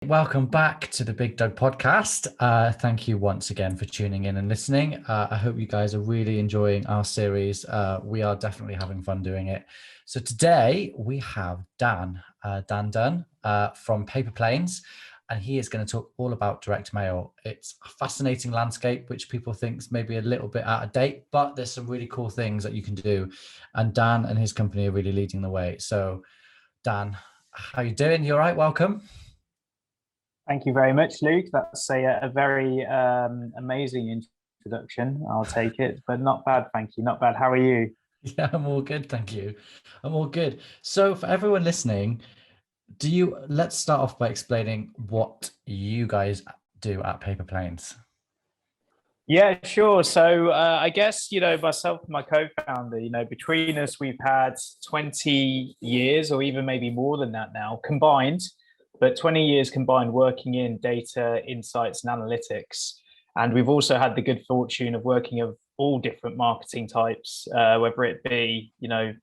Welcome back to the BiGDUG podcast. Thank you once again for tuning in and listening. I hope you guys are really enjoying our series. We are definitely having fun doing it. So today we have Dan Dunn from Paperplanes, and he is going to talk all about direct mail. It's a fascinating landscape, which people think is maybe a little bit out of date, but there's some really cool things that you can do. And Dan and his company are really leading the way. So Dan, how you doing? You all right? Welcome. Thank you very much, Luke. That's a very amazing introduction. I'll take it, but not bad. Thank you. Not bad. How are you? Yeah, I'm all good. Thank you. I'm all good. So for everyone listening, let's start off by explaining what you guys do at Paperplanes. Yeah, sure. So I guess, myself and my co-founder, between us, we've had 20 years or even maybe more than that now combined, but 20 years combined working in data, insights, and analytics. And we've also had the good fortune of working of all different marketing types, whether it be,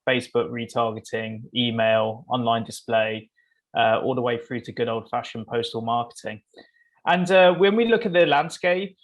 Facebook retargeting, email, online display, all the way through to good old fashioned postal marketing. And when we look at the landscape,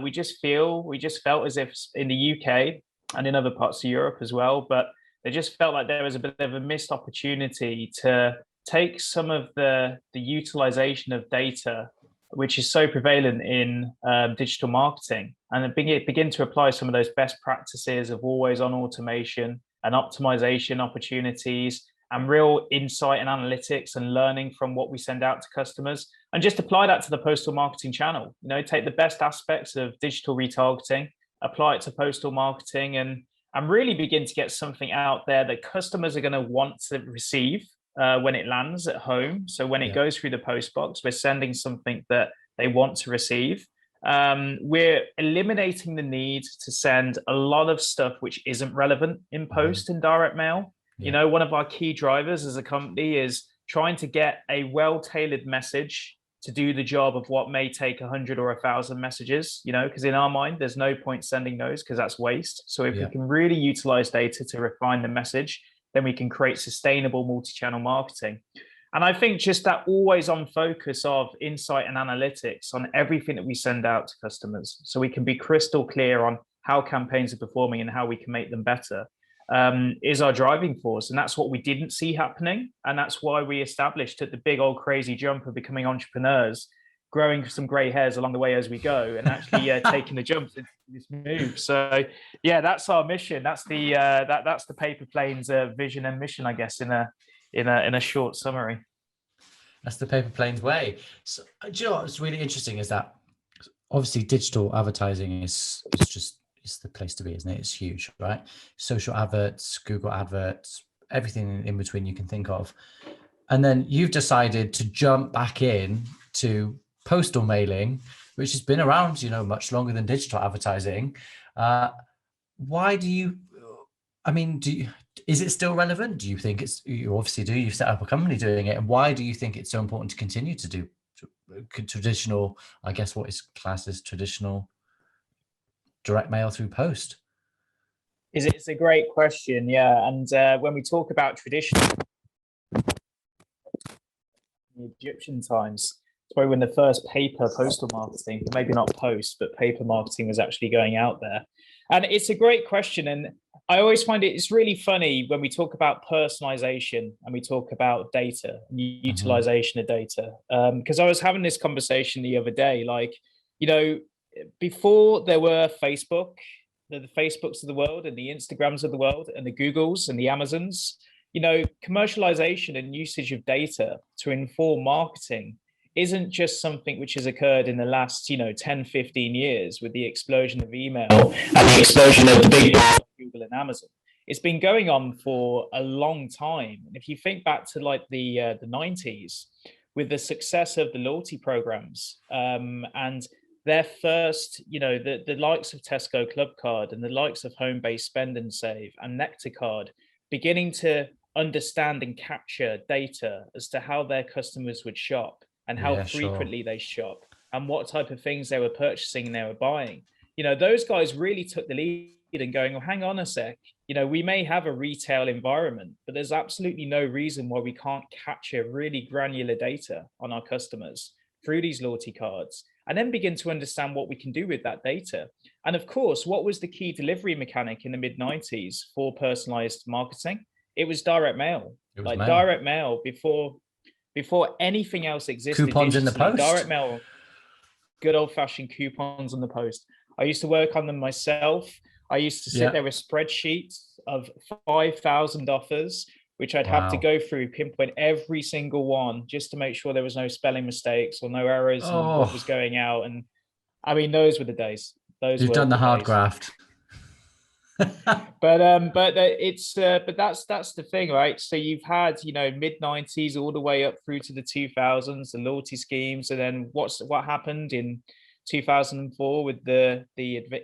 we just felt as if in the UK and in other parts of Europe as well, but they just felt like there was a bit of a missed opportunity to take some of the utilization of data, which is so prevalent in digital marketing, and begin to apply some of those best practices of always on automation and optimization opportunities and real insight and analytics and learning from what we send out to customers, and just apply that to the postal marketing channel. Take the best aspects of digital retargeting, apply it to postal marketing, and really begin to get something out there that customers are going to want to receive when it lands at home. So when it goes through the post box, we're sending something that they want to receive. We're eliminating the need to send a lot of stuff which isn't relevant in post and direct mail. One of our key drivers as a company is trying to get a well-tailored message to do the job of what may take 100 or 1,000 messages, because in our mind, there's no point sending those because that's waste. So if we can really utilize data to refine the message, then we can create sustainable multi-channel marketing. And I think just that always on focus of insight and analytics on everything that we send out to customers, so we can be crystal clear on how campaigns are performing and how we can make them better, is our driving force. And that's what we didn't see happening. And that's why we established at the big old crazy jump of becoming entrepreneurs, growing some gray hairs along the way as we go, and actually taking the jumps into this move. So yeah, that's our mission. That's the Paperplanes vision and mission, I guess, in a short summary. That's the Paperplanes way. So, do you know what's really interesting is that obviously digital advertising is the place to be, isn't it? It's huge, right? Social adverts, Google adverts, everything in between you can think of. And then you've decided to jump back in to postal mailing, which has been around, much longer than digital advertising. Why do you, is it still relevant? Do you think you obviously do, you've set up a company doing it. And why do you think it's so important to continue to do traditional, I guess what is classed as traditional direct mail through post? It's a great question. Yeah. And when we talk about traditional Egyptian times, it's probably when the first paper postal marketing, maybe not post, but paper marketing was actually going out there. And it's a great question. And I always find it's really funny when we talk about personalization and we talk about data, utilization of data. Because I was having this conversation the other day, before there were Facebook, the Facebooks of the world and the Instagrams of the world and the Googles and the Amazons, commercialization and usage of data to inform marketing isn't just something which has occurred in the last, 10, 15 years with the explosion of email and the explosion of the big Google and Amazon. It's been going on for a long time. And if you think back to the 90s, with the success of the loyalty programs and their first, the likes of Tesco Club Card and the likes of Home-Based Spend and Save and Nectar Card beginning to understand and capture data as to how their customers would shop and how frequently they shop and what type of things they were purchasing and they were buying. Those guys really took the lead and going, oh, hang on a sec, we may have a retail environment, but there's absolutely no reason why we can't capture really granular data on our customers through these loyalty cards, and then begin to understand what we can do with that data. And of course, what was the key delivery mechanic in the mid-90s for personalized marketing? It was direct mail. It was Like mail. direct mail before anything else existed. Coupons in the post. Direct mail, good old-fashioned coupons on the post. I used to work on them myself. I used to sit there with spreadsheets of 5,000 offers, which I'd have to go through, pinpoint every single one just to make sure there was no spelling mistakes or no errors in what was going out. And I mean, those were the days. You've done the hard graft. But that's the thing, right? So you've had, mid-90s all the way up through to the 2000s, the loyalty schemes, and then what happened in 2004 with the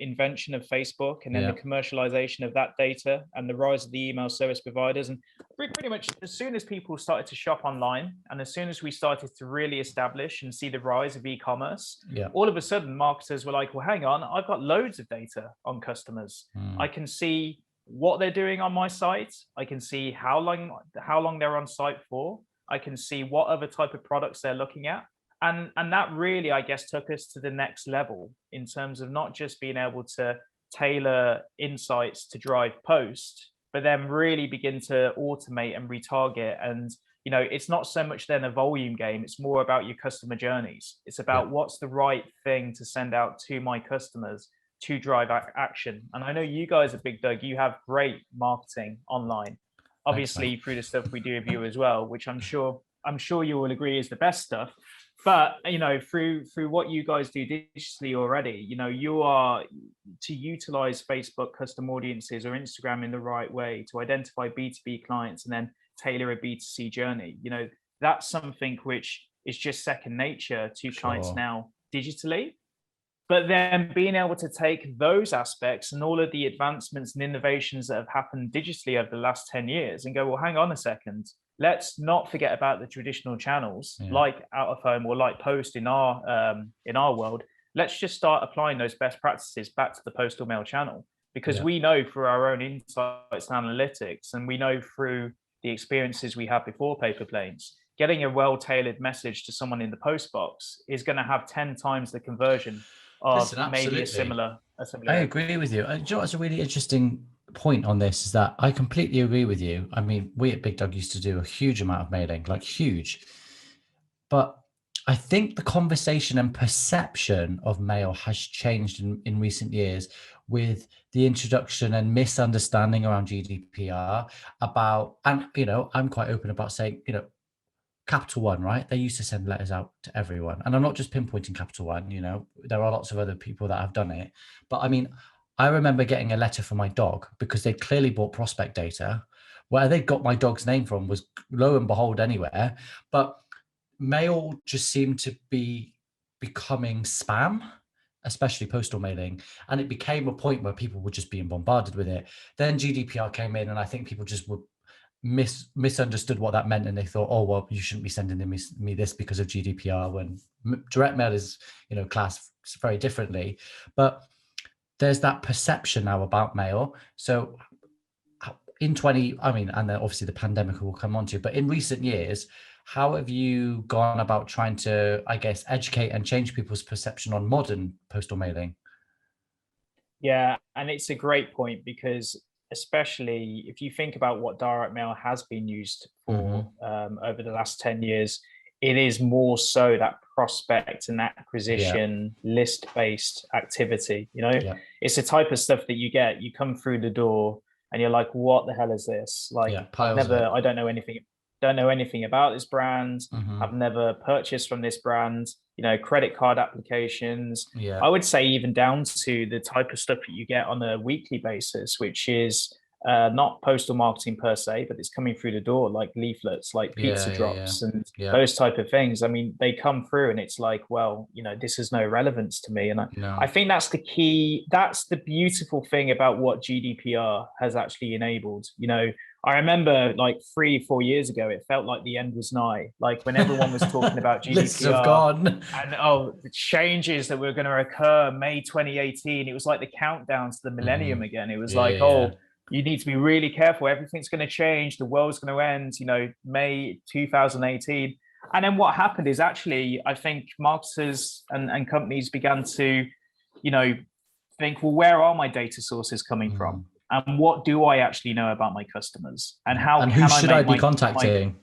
invention of Facebook, and then the commercialization of that data and the rise of the email service providers. And pretty much as soon as people started to shop online, and as soon as we started to really establish and see the rise of e-commerce, all of a sudden marketers were like, well, hang on, I've got loads of data on customers. I can see what they're doing on my site. I can see how long they're on site for. I can see what other type of products they're looking at. And that really, I guess, took us to the next level in terms of not just being able to tailor insights to drive post, but then really begin to automate and retarget. And, it's not so much then a volume game. It's more about your customer journeys. It's about what's the right thing to send out to my customers to drive action. And I know you guys at BiGDUG, you have great marketing online, obviously through the stuff we do with you as well, which I'm sure you will agree is the best stuff. But through what you guys do digitally already, you are to utilize Facebook custom audiences or Instagram in the right way to identify B2B clients and then tailor a B2C journey. That's something which is just second nature to clients now digitally. But then being able to take those aspects and all of the advancements and innovations that have happened digitally over the last 10 years and go, well, hang on a second. Let's not forget about the traditional channels like out of home or like post in our world. Let's just start applying those best practices back to the postal mail channel, because we know through our own insights and analytics, and we know through the experiences we had before Paperplanes, getting a well-tailored message to someone in the post box is going to have 10 times the conversion of maybe a similar. I agree with you. What's a really interesting point on this is that I completely agree with you. I mean, we at BiGDUG used to do a huge amount of mailing, like huge. But I think the conversation and perception of mail has changed in recent years with the introduction and misunderstanding around GDPR about, and, I'm quite open about saying, Capital One, right? They used to send letters out to everyone. And I'm not just pinpointing Capital One, there are lots of other people that have done it. But I mean, I remember getting a letter from my dog because they clearly bought prospect data. Where they got my dog's name from was lo and behold anywhere. But mail just seemed to be becoming spam, especially postal mailing. And it became a point where people were just being bombarded with it. Then GDPR came in, and I think people just were misunderstood what that meant, and they thought, oh, well, you shouldn't be sending me this because of GDPR, when direct mail is classed very differently. But there's that perception now about mail. So and then obviously the pandemic will come on to, but in recent years, how have you gone about trying to, I guess, educate and change people's perception on modern postal mailing? Yeah, and it's a great point, because especially if you think about what direct mail has been used for over the last 10 years, it is more so that prospect and acquisition list-based activity. It's the type of stuff that you come through the door and you're like, what the hell is this? Like, I don't know anything about this brand. I've never purchased from this brand. Credit card applications. I would say even down to the type of stuff that you get on a weekly basis, which is not postal marketing per se, but it's coming through the door, like leaflets, like pizza drops and those type of things. I mean, they come through and it's like, well, this has no relevance to me. And I think that's the key. That's the beautiful thing about what GDPR has actually enabled. I remember like 3, 4 years ago, it felt like the end was nigh. Like when everyone was talking about Lists have GDPR gone. and the changes that were going to occur May 2018, it was like the countdown to the millennium again. It was Yeah, like, yeah, yeah. you need to be really careful. Everything's going to change. The world's going to end, May 2018. And then what happened is actually, I think marketers and companies began to, think, well, where are my data sources coming from? And what do I actually know about my customers? And how And can who should I be make contacting?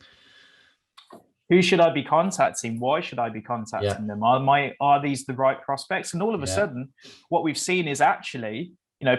who should I be contacting? Why should I be contacting them? Are these the right prospects? And all of a sudden, what we've seen is actually,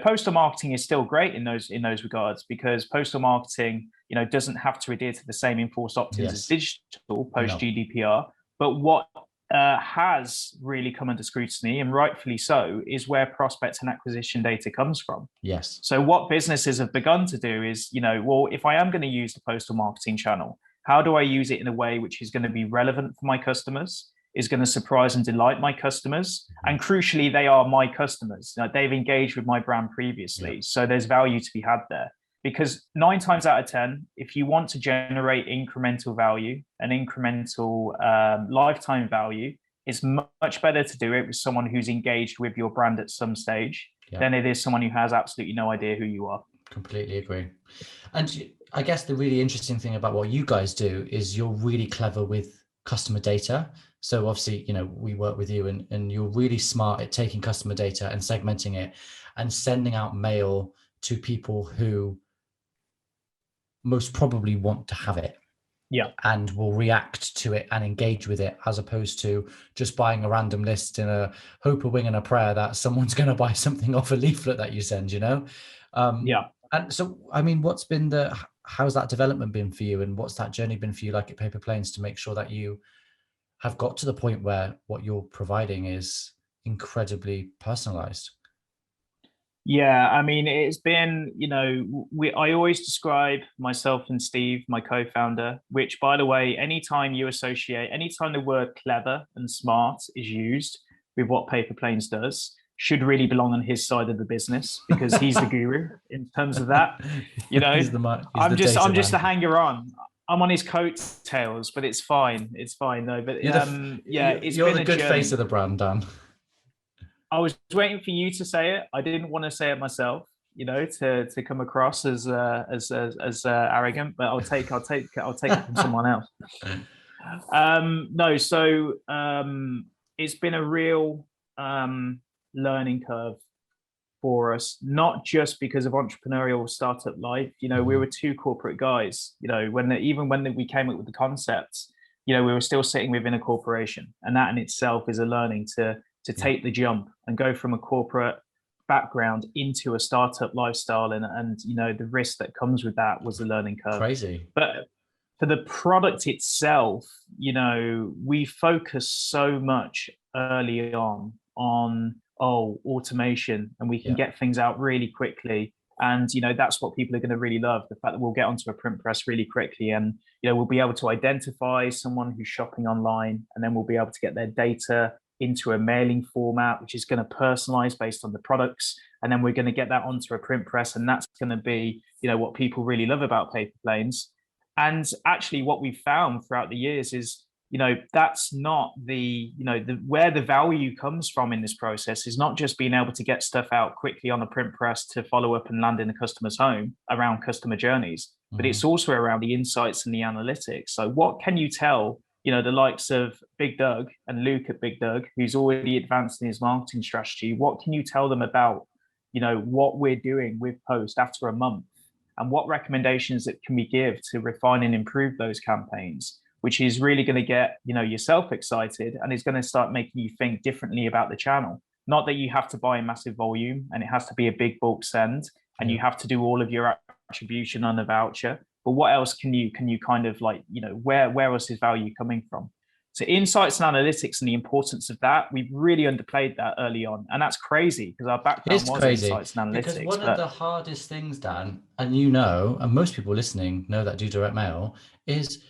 postal marketing is still great in those regards, because postal marketing, doesn't have to adhere to the same enforced opt-ins as digital post GDPR. But what has really come under scrutiny, and rightfully so, is where prospect and acquisition data comes from. Yes. So what businesses have begun to do is, well, if I am going to use the postal marketing channel, how do I use it in a way which is going to be relevant for my customers, is going to surprise and delight my customers? And crucially, they are my customers. They've engaged with my brand previously. So there's value to be had there. Because 9 times out of 10, if you want to generate incremental value and incremental lifetime value, it's much better to do it with someone who's engaged with your brand at some stage than it is someone who has absolutely no idea who you are. Completely agree. And I guess the really interesting thing about what you guys do is you're really clever with customer data. So obviously, we work with you and you're really smart at taking customer data and segmenting it and sending out mail to people who most probably want to have it. And will react to it and engage with it, as opposed to just buying a random list in a hope, a wing and a prayer that someone's going to buy something off a leaflet that you send, And so, I mean, how's that development been for you, and what's that journey been for you like at Paperplanes to make sure that you have got to the point where what you're providing is incredibly personalized? Yeah, I mean, it's been, I always describe myself and Steve, my co-founder, which, by the way, anytime the word clever and smart is used with what Paperplanes does, should really belong on his side of the business, because he's the guru in terms of that. I'm just a hanger on. I'm on his coattails, but it's fine. It's fine though. But you're the good face of the brand, Dan. I was waiting for you to say it. I didn't want to say it myself, to come across as arrogant. But I'll take it from someone else. It's been a real learning curve for us, not just because of entrepreneurial startup life. We were 2 corporate guys. When we came up with the concepts, we were still sitting within a corporation, and that in itself is a learning to take the jump and go from a corporate background into a startup lifestyle, and the risk that comes with that was a learning curve. Crazy. But for the product itself, we focus so much early on automation, and we can get things out really quickly. And that's what people are going to really love, the fact that we'll get onto a print press really quickly, and we'll be able to identify someone who's shopping online, and then we'll be able to get their data into a mailing format, which is going to personalize based on the products. And then we're going to get that onto a print press. And that's going to be, what people really love about Paperplanes. And actually what we've found throughout the years is, that's not where the value comes from in this process is not just being able to get stuff out quickly on a print press to follow up and land in a customer's home around customer journeys, but it's also around the insights and the analytics. So what can you tell the likes of BiGDUG and Luke at BiGDUG, who's already advanced in his marketing strategy? What can you tell them about, what we're doing with Post after a month, and what recommendations that can we give to refine and improve those campaigns, which is really going to get, yourself excited, and is going to start making you think differently about the channel. Not that you have to buy a massive volume and it has to be a big bulk send and you have to do all of your attribution on a voucher, but what else can you kind of where else is value coming from? So insights and analytics and the importance of that, we've really underplayed that early on. And that's crazy because our background was insights and analytics. Because one of the hardest things, Dan, and and most people listening know that do direct mail, is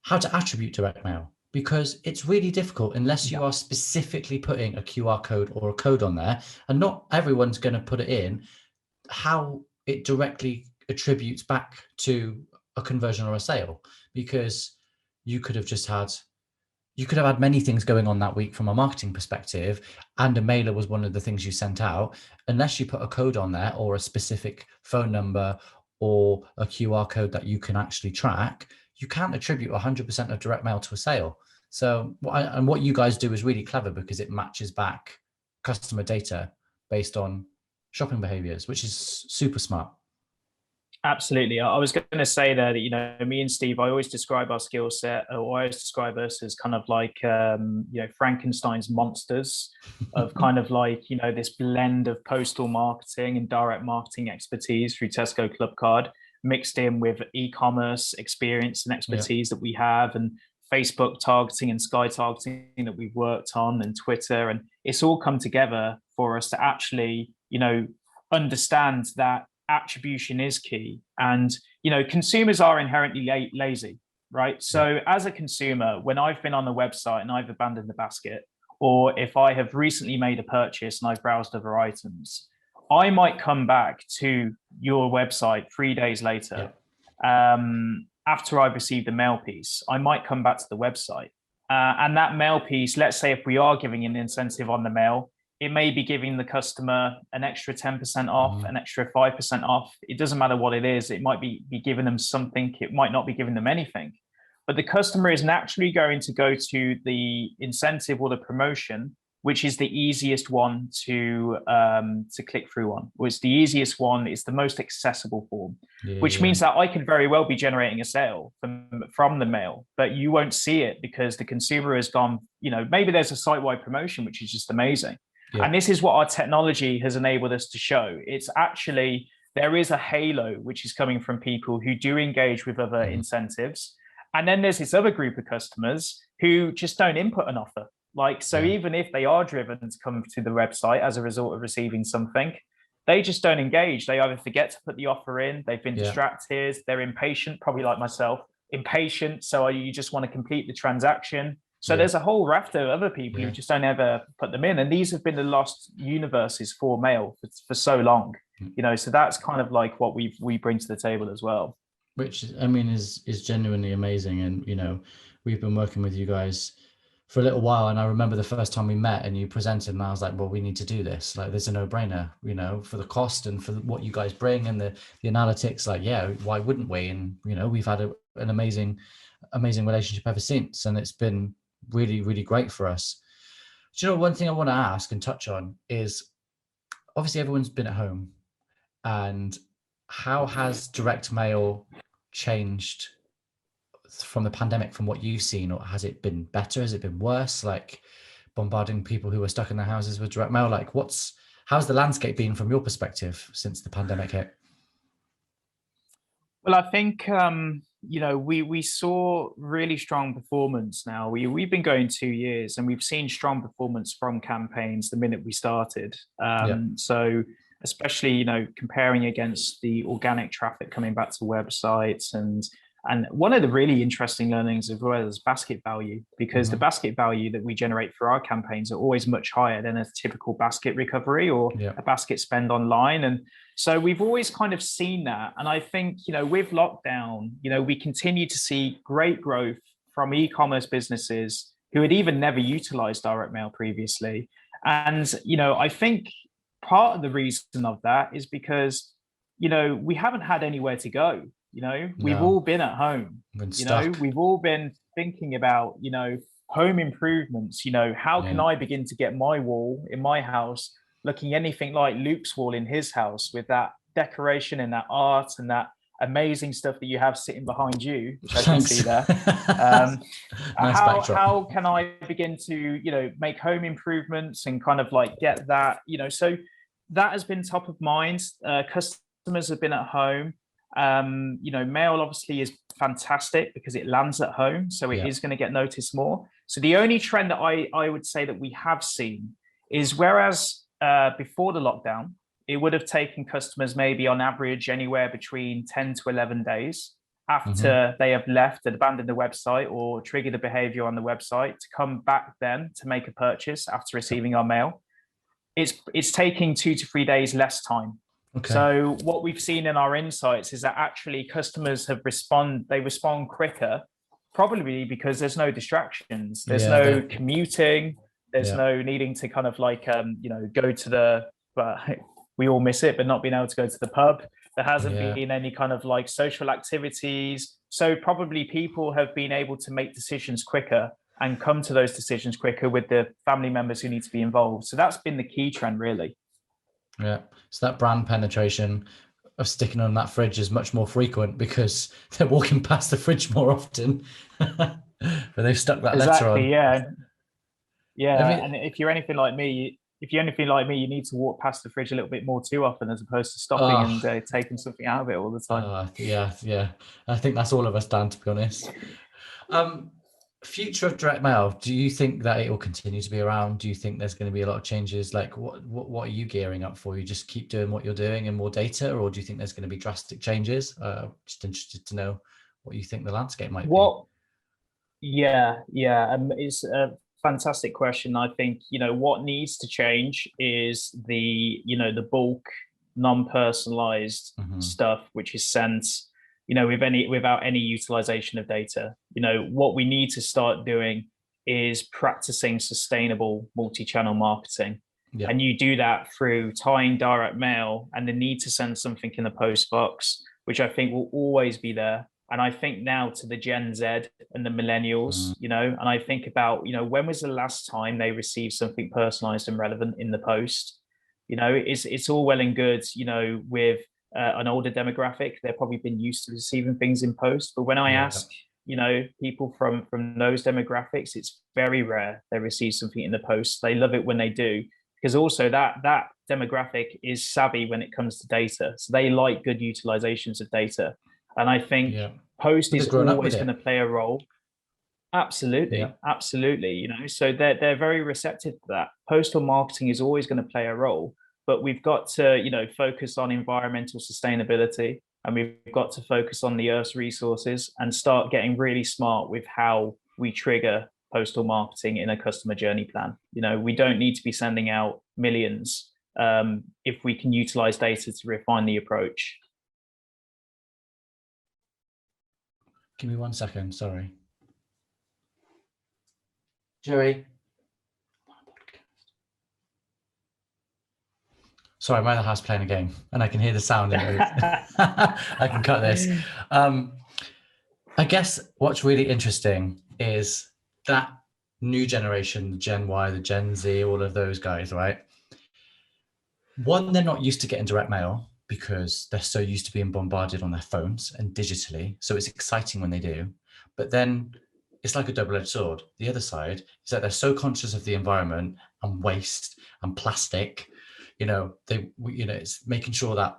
how to attribute direct mail. Because it's really difficult unless you are specifically putting a QR code or a code on there, and not everyone's going to put it in, how it directly attributes back to a conversion or a sale, because you could have had many things going on that week from a marketing perspective, and a mailer was one of the things you sent out. Unless you put a code on there or a specific phone number or a QR code that you can actually track, you can't attribute 100% of direct mail to a sale. So what you guys do is really clever, because it matches back customer data based on shopping behaviors, which is super smart. Absolutely. I was going to say there that, you know, me and Steve, I always describe our skill set, or I always describe us as kind of like, you know, Frankenstein's monsters of kind of like, you know, this blend of postal marketing and direct marketing expertise through Tesco Clubcard, mixed in with e-commerce experience and expertise that we have, and Facebook targeting and Sky targeting that we've worked on, and Twitter. And it's all come together for us to actually, you know, understand that attribution is key. And, you know, consumers are inherently lazy, right? So as a consumer, when I've been on the website and I've abandoned the basket, or if I have recently made a purchase and I've browsed other items, I might come back to your website 3 days later. After I've received the mail piece, I might come back to the website. And that mail piece, let's say if we are giving an incentive on the mail, it may be giving the customer an extra 10% off, an extra 5% off. It doesn't matter what it is. It might be giving them something. It might not be giving them anything. But the customer is naturally going to go to the incentive or the promotion, which is the easiest one to click through on. Or it's the easiest one. It's the most accessible form, which means that I could very well be generating a sale from the mail, but you won't see it because the consumer has gone, you know, maybe there's a site-wide promotion, which is just amazing. And this is what our technology has enabled us to show. It's actually, there is a halo which is coming from people who do engage with other incentives. And then there's this other group of customers who just don't input an offer. Like, so even if they are driven to come to the website as a result of receiving something, they just don't engage. They either forget to put the offer in, they've been distracted, they're impatient, probably like myself, impatient. So you just want to complete the transaction. So there's a whole raft of other people who just don't ever put them in. And these have been the lost universes for mail for so long, you know, so that's kind of like what we bring to the table as well. Which, I mean, is genuinely amazing. And, you know, we've been working with you guys for a little while. And I remember the first time we met and you presented, and I was like, well, we need to do this. Like, there's a no-brainer, you know, for the cost and for what you guys bring and the analytics. Like, yeah, why wouldn't we? And, you know, we've had an amazing relationship ever since. And it's been really, really great for us. Do you know, one thing I want to ask and touch on is, obviously everyone's been at home, and how has direct mail changed from the pandemic, from what you've seen? Or has it been better? Has it been worse? Like, bombarding people who are stuck in their houses with direct mail? Like, how's the landscape been from your perspective since the pandemic hit? Well, I think, you know, we saw really strong performance now. We've been going 2 years and we've seen strong performance from campaigns the minute we started. So especially, you know, comparing against the organic traffic coming back to websites, and one of the really interesting learnings as well is basket value, because the basket value that we generate for our campaigns are always much higher than a typical basket recovery or a basket spend online. And so we've always kind of seen that. And I think, you know, with lockdown, you know, we continue to see great growth from e-commerce businesses who had even never utilized direct mail previously. And, you know, I think part of the reason of that is because, you know, we haven't had anywhere to go. You know, we've all been at home, you know, we've all been thinking about, you know, home improvements, you know, how can I begin to get my wall in my house looking anything like Luke's wall in his house, with that decoration and that art and that amazing stuff that you have sitting behind you, which I can see there. Nice how can I begin to, you know, make home improvements and kind of like get that, you know, so that has been top of mind. Customers have been at home. You know, mail obviously is fantastic because it lands at home, so it is going to get noticed more. So the only trend that I would say that we have seen is, whereas before the lockdown, it would have taken customers maybe on average anywhere between 10 to 11 days after they have left and abandoned the website or triggered the behavior on the website to come back then to make a purchase after receiving our mail. It's taking 2 to 3 days less time. Okay. So what we've seen in our insights is that actually customers they respond quicker, probably because there's no distractions, there's Yeah. no commuting, there's Yeah. no needing to kind of like go to the, well, we all miss it, but not being able to go to the pub. There hasn't Yeah. been any kind of like social activities. So probably people have been able to make decisions quicker and come to those decisions quicker with the family members who need to be involved. So that's been the key trend, really. Yeah. So that brand penetration of sticking on that fridge is much more frequent because they're walking past the fridge more often. But they've stuck that letter on. Exactly. Yeah. I Yeah. mean, And if you're anything like me, you need to walk past the fridge a little bit more too often as opposed to stopping and oh, taking something out of it all the time. yeah, yeah. I think that's all of us, Dan, to be honest. Future of direct mail, do you think that it will continue to be around? Do you think there's going to be a lot of changes? Like what are you gearing up for? You just keep doing what you're doing and more data, or do you think there's going to be drastic changes? Just interested to know what you think the landscape might be. What Yeah, yeah, it's a fantastic question. I think, what needs to change is the bulk, non-personalized Hmm. stuff, which is sent, without any utilization of data. What we need to start doing is practicing sustainable multi-channel marketing. Yeah. And you do that through tying direct mail and the need to send something in the post box, which I think will always be there. And I think now to the Gen Z and the millennials, Mm, and I think about, when was the last time they received something personalized and relevant in the post? It's all well and good, with an older demographic, they've probably been used to receiving things in post. But when I yeah. ask, people from those demographics, it's very rare they receive something in the post. They love it when they do, because also that demographic is savvy when it comes to data. So they like good utilizations of data. And I think Yeah. post But is they've grown up with always going it. to play a role. Yeah. Absolutely, absolutely. So they're very receptive to that. Postal marketing is always going to play a role, but we've got to focus on environmental sustainability, and we've got to focus on the Earth's resources and start getting really smart with how we trigger postal marketing in a customer journey plan. We don't need to be sending out millions if we can utilize data to refine the approach. Give me 1 second. Sorry. Joey. Sorry, I'm in the house playing a game and I can hear the sound. I can cut this. I guess what's really interesting is that new generation, the Gen Y, the Gen Z, all of those guys, right? One, they're not used to getting direct mail because they're so used to being bombarded on their phones and digitally. So it's exciting when they do. But then it's like a double-edged sword. The other side is that they're so conscious of the environment and waste and plastic. It's making sure that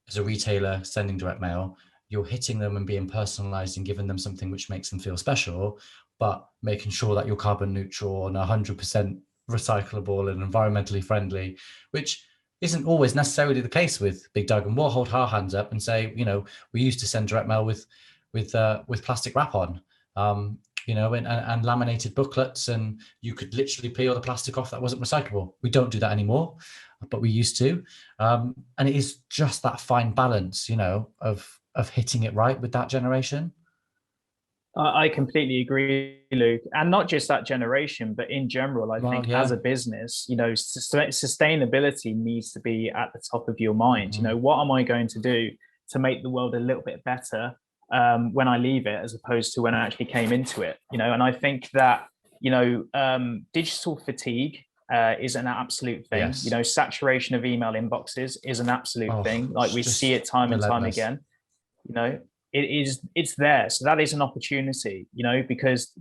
as a retailer sending direct mail, you're hitting them and being personalized and giving them something which makes them feel special, but making sure that you're carbon neutral and 100% recyclable and environmentally friendly, which isn't always necessarily the case with BiGDUG. And we'll hold our hands up and say, we used to send direct mail with plastic wrap on, and laminated booklets, and you could literally peel the plastic off that wasn't recyclable. We don't do that anymore, but we used to. And it is just that fine balance, of hitting it right with that generation. I completely agree, Luke. And not just that generation, but in general, I think as a business, sustainability needs to be at the top of your mind. Mm-hmm. What am I going to do to make the world a little bit better when I leave it, as opposed to when I actually came into it? And I think that, digital fatigue is an absolute thing. Yes. Saturation of email inboxes is an absolute thing. Like we see it time and time again. It's there. So that is an opportunity, because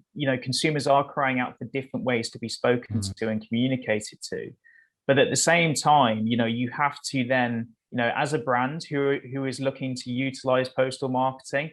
consumers are crying out for different ways to be spoken to and communicated to. But at the same time, you have to then, as a brand who is looking to utilize postal marketing,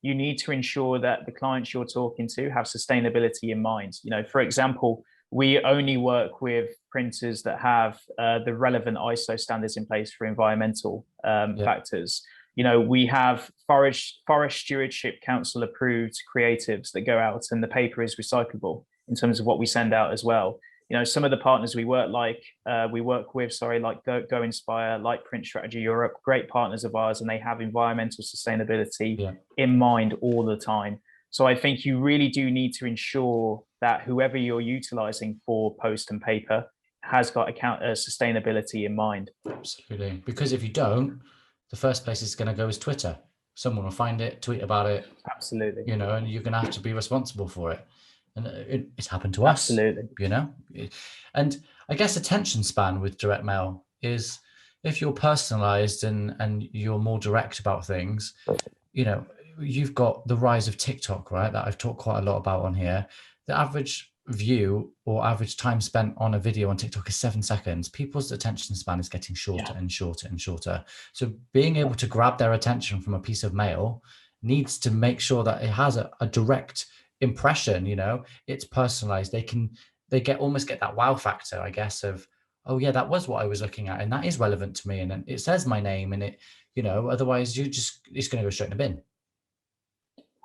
you need to ensure that the clients you're talking to have sustainability in mind. For example, we only work with printers that have the relevant ISO standards in place for environmental factors. We have Forest Stewardship Council approved creatives that go out, and the paper is recyclable in terms of what we send out as well. You know, some of the partners we work with, sorry, like Go Inspire, like Print Strategy Europe, great partners of ours, and they have environmental sustainability in mind all the time. So I think you really do need to ensure that whoever you're utilizing for post and paper has got sustainability in mind. Absolutely, because if you don't, the first place it's going to go is Twitter. Someone will find it, tweet about it. Absolutely. You know, and you're going to have to be responsible for it. And it's happened to us. Absolutely. You know, and I guess attention span with direct mail is, if you're personalized and you're more direct about things, you know, you've got the rise of TikTok, right? That I've talked quite a lot about on here. The average view or average time spent on a video on TikTok is 7 seconds. People's attention span is getting shorter and shorter and shorter. So being able to grab their attention from a piece of mail needs to make sure that it has a direct impression. You know, it's personalized. They almost get that wow factor, I guess, of, oh yeah, that was what I was looking at, and that is relevant to me, and it says my name, and it, you know, otherwise it's going to go straight in the bin.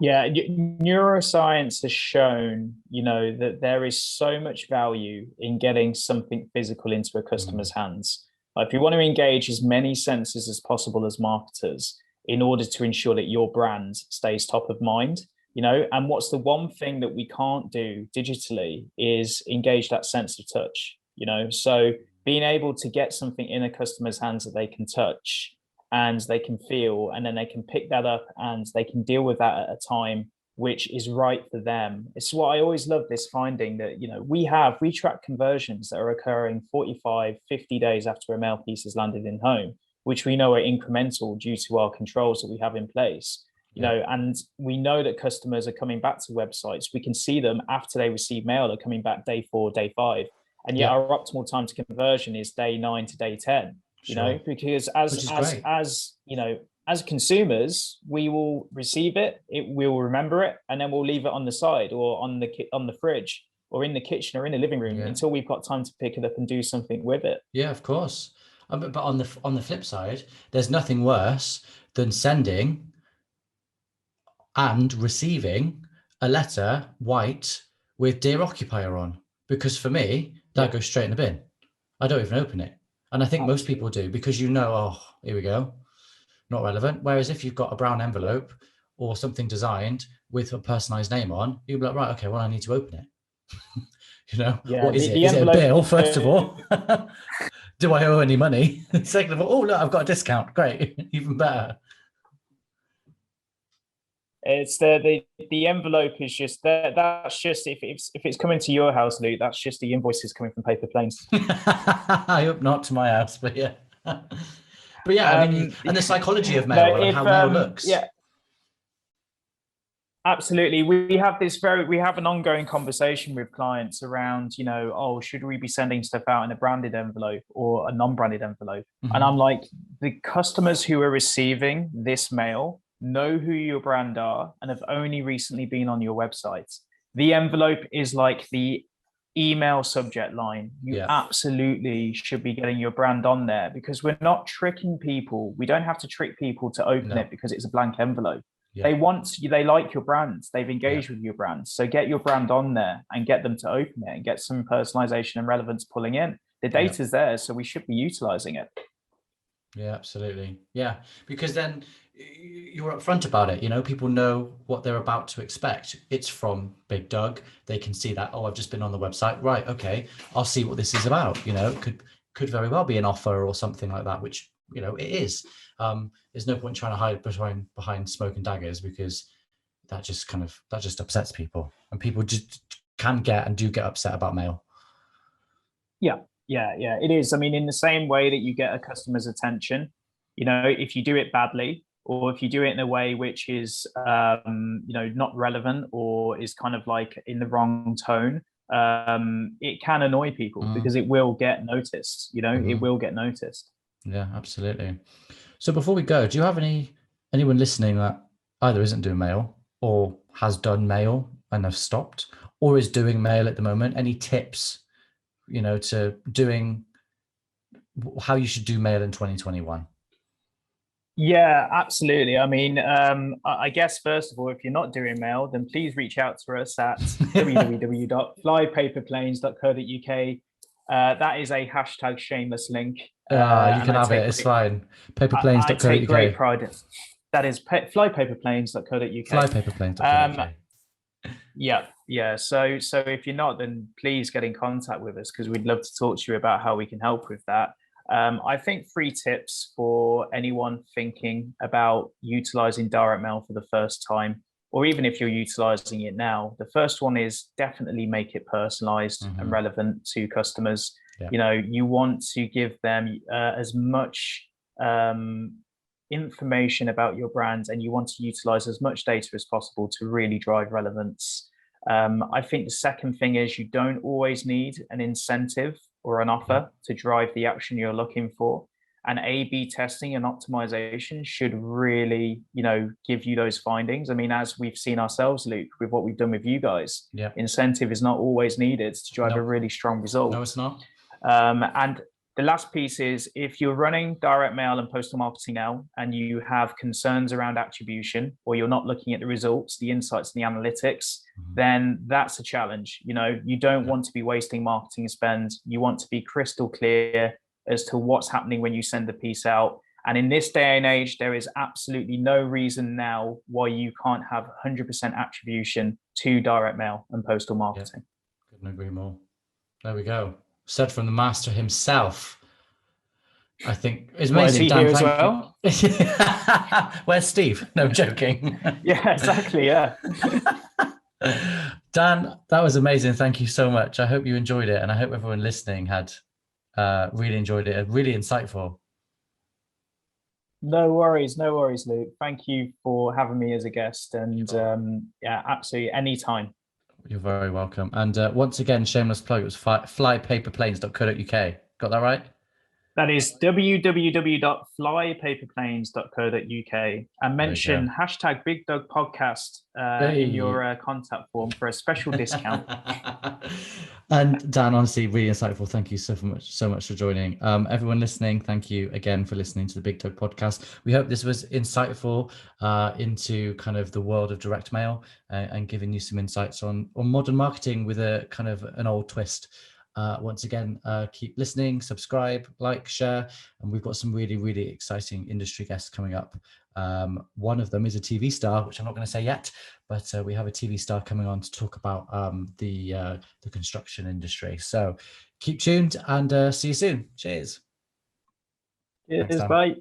Yeah, neuroscience has shown, you know, that there is so much value in getting something physical into a customer's hands. If you want to engage as many senses as possible as marketers in order to ensure that your brand stays top of mind, you know, and what's the one thing that we can't do digitally is engage that sense of touch, you know, so being able to get something in a customer's hands that they can touch and they can feel, and then they can pick that up and they can deal with that at a time which is right for them. It's what I always love, this finding that, you know, we track conversions that are occurring 45, 50 days after a mail piece has landed in home, which we know are incremental due to our controls that we have in place. You know, and we know that customers are coming back to websites. We can see them after they receive mail, they're coming back day 4, day 5. And yet our optimal time to conversion is day 9 to day 10. You know, because as you know, as consumers, we will receive it, we will remember it, and then we'll leave it on the side or on the fridge or in the kitchen or in the living room until we've got time to pick it up and do something with it. Yeah, of course. But on the flip side, there's nothing worse than sending and receiving a letter white with "Dear Occupier" on, because for me that goes straight in the bin. I don't even open it. And I think most people do, because, you know, oh, here we go, not relevant. Whereas if you've got a brown envelope or something designed with a personalized name on, you'll be like, right, okay, well, I need to open it. You know, what is it? Is it a bill, first of all? Do I owe any money? Second of all, oh, look, I've got a discount. Great, even better. It's the envelope is just that's just if it's coming to your house, Luke, that's just the invoices coming from Paperplanes. I hope not to my house, but yeah. But yeah, I mean, and the psychology of mail and how mail looks. Yeah, absolutely. We have an ongoing conversation with clients around, you know, oh, should we be sending stuff out in a branded envelope or a non-branded envelope? And I'm like, the customers who are receiving this mail know who your brand are and have only recently been on your website. The envelope is like the email subject line. You absolutely should be getting your brand on there, because we're not tricking people. We don't have to trick people to open it because it's a blank envelope. They like your brand. They've engaged with your brand. So get your brand on there and get them to open it and get some personalization and relevance pulling in. The data's there, so we should be utilizing it. Yeah, absolutely. Yeah, because then you're upfront about it. You know, people know what they're about to expect. It's from BiGDUG. They can see that, oh, I've just been on the website. Right, okay, I'll see what this is about. You know, it could very well be an offer or something like that, which, you know, it is. There's no point trying to hide behind smoke and daggers, because that just upsets people, and people just can get and do get upset about mail. Yeah, it is. I mean, in the same way that you get a customer's attention, you know, if you do it badly, or if you do it in a way which is, you know, not relevant or is kind of like in the wrong tone, it can annoy people because it will get noticed. You know, it will get noticed. Yeah, absolutely. So before we go, do you have anyone listening that either isn't doing mail or has done mail and have stopped, or is doing mail at the moment? Any tips, you know, to doing how you should do mail in 2021? Yeah, absolutely. I mean, I guess first of all, if you're not doing mail, then please reach out to us at www.flypaperplanes.co.uk. That is a hashtag shameless link, You and can have it. It's fine. I take great Paperplanes.co.uk. pride in. That is flypaperplanes.co.uk. Um, Flypaperplanes.co.uk. yeah, yeah. So if you're not, then please get in contact with us because we'd love to talk to you about how we can help with that. I think three tips for anyone thinking about utilizing direct mail for the first time, or even if you're utilizing it now. The first one is definitely make it personalized and relevant to customers. Yeah. You know, you want to give them as much information about your brand, and you want to utilize as much data as possible to really drive relevance. I think the second thing is you don't always need an incentive or an offer to drive the action you're looking for. And A/B testing and optimization should really, you know, give you those findings. I mean, as we've seen ourselves, Luke, with what we've done with you guys, incentive is not always needed to drive a really strong result. No, it's not. And the last piece is if you're running direct mail and postal marketing now and you have concerns around attribution, or you're not looking at the results, the insights, and the analytics, then that's a challenge. You know, you don't want to be wasting marketing spend. You want to be crystal clear as to what's happening when you send the piece out. And in this day and age, there is absolutely no reason now why you can't have 100% attribution to direct mail and postal marketing. Couldn't agree more. There we go. Said from the master himself. I think it's amazing. Dan, as well. Where's Steve? No, joking. Yeah, exactly. Yeah. Dan, that was amazing. Thank you so much. I hope you enjoyed it, and I hope everyone listening had really enjoyed it. Really insightful. No worries, Luke. Thank you for having me as a guest, and yeah, absolutely anytime. You're very welcome. And once again, shameless plug, it was flypaperplanes.co.uk. Got that right? That is www.flypaperplanes.co.uk, and mention hashtag BiGDUG podcast in your contact form for a special discount. And Dan, honestly, really insightful. Thank you so much for joining. Everyone listening, thank you again for listening to the BiGDUG podcast. We hope this was insightful into kind of the world of direct mail and giving you some insights on modern marketing with a kind of an old twist. Once again, keep listening, subscribe, like, share, and we've got some really, really exciting industry guests coming up. One of them is a TV star, which I'm not going to say yet, but we have a TV star coming on to talk about the construction industry. So keep tuned and see you soon. Cheers. Cheers, bye.